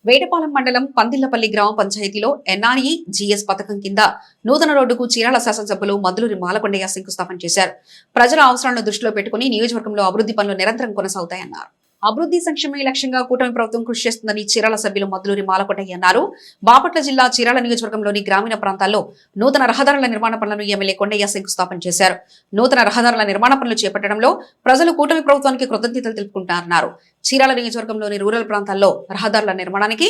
వేటపాలెం మండలం పందిళ్లపల్లి గ్రామ పంచాయతీలో NRE-GS పథకం కింద నూతన రోడ్డుకు చీరాల శాసనసభ్యులు మద్దులూరి మాలకొండయ్య శంకుస్థాపన చేశారు. ప్రజల అవసరాలను దృష్టిలో పెట్టుకుని నియోజకవర్గంలో అభివృద్ధి పనులు నిరంతరం కొనసాగుతాయన్నారు. అభివృద్ధి సంక్షేమమే లక్ష్యంగా కూటమి ప్రభుత్వం కృషి చేస్తుందని చీరాల సభ్యులు మద్దులూరి మాలకొండయ్య అన్నారు. బాపట్ల జిల్లా చీరాల నియోజకవర్గంలోని గ్రామీణ ప్రాంతాల్లో నూతన రహదారుల నిర్మాణ పనులను ఎమ్మెల్యే కొండయ్య శంకుస్థాపన చేశారు. నూతన రహదారుల నిర్మాణ పనులు చేపట్టడంలో ప్రజలు కూటమి ప్రభుత్వానికి కృతజ్ఞతలు తెలుపుకుంటున్నారు. చీరాల నియోజకవర్గంలోని రూరల్ ప్రాంతాల్లో రహదారుల నిర్మాణానికి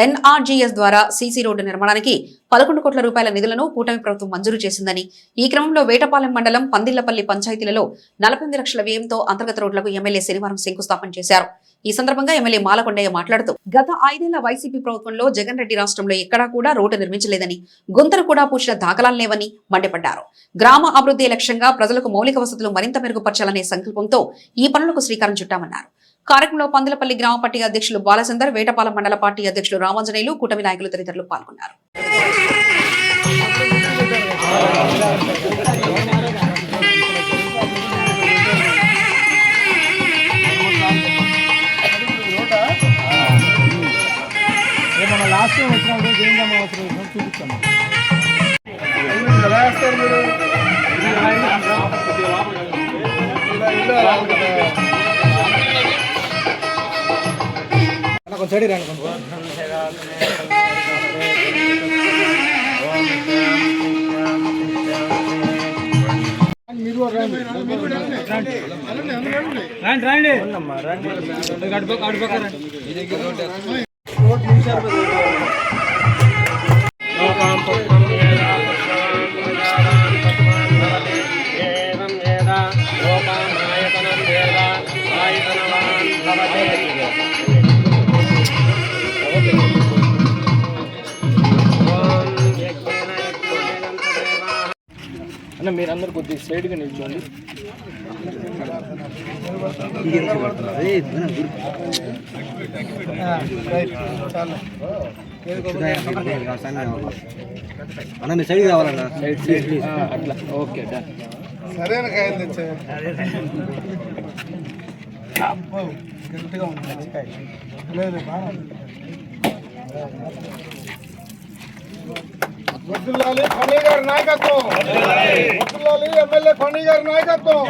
NRGS ద్వారా CC రోడ్డు నిర్మాణానికి 11 కోట్ల రూపాయల నిధులను కూటమి ప్రభుత్వం మంజూరు చేసిందని, ఈ క్రమంలో వేటపాలెం మండలం పందిళ్లపల్లి పంచాయతీలలో 48 లక్షల వ్యయంతో అంతర్గత రోడ్లకు ఎమ్మెల్యే శనివారం శంకుస్థాపన చేశారు. ఈ సందర్భంగా ఎమ్మెల్యే మాలకొండయ్య మాట్లాడుతూ గత 5 ఏళ్ల వైసీపీ ప్రభుత్వంలో జగన్ రెడ్డి రాష్ట్రంలో ఎక్కడా కూడా రోడ్డు నిర్మించలేదని, గుంతలు కూడా పూడ్చిన దాఖలాలు లేవని మండిపడ్డారు. గ్రామ అభివృద్ధి లక్ష్యంగా ప్రజలకు మౌలిక వసతులు మరింత మెరుగుపరచాలనే సంకల్పంతో ఈ పనులకు శ్రీకారం చుట్టామన్నారు. కార్యక్రమంలో పందిలపల్లి గ్రామ పార్టీ అధ్యక్షులు బాలచందర్, వేటపాలెం మండల పార్టీ అధ్యక్షులు రామాంజనేయులు, కూటమి నాయకులు తదితరులు పాల్గొన్నారు. కొంచెం రండి అన్న మీరందరూ కొద్దిగా సైడ్గా నిల్చోండి. అన్న మీరు సైడ్ కావాలన్నా, సైడ్ అట్లా ఓకే సరైన కాయలు తెచ్చా గట్టిగా ఉంది కాయ లేదు వద్దులాలి ఫణి గారి నాయకత్వం, వద్దులాలి ఎమ్మెల్యే ఫణి గారి నాయకత్వం.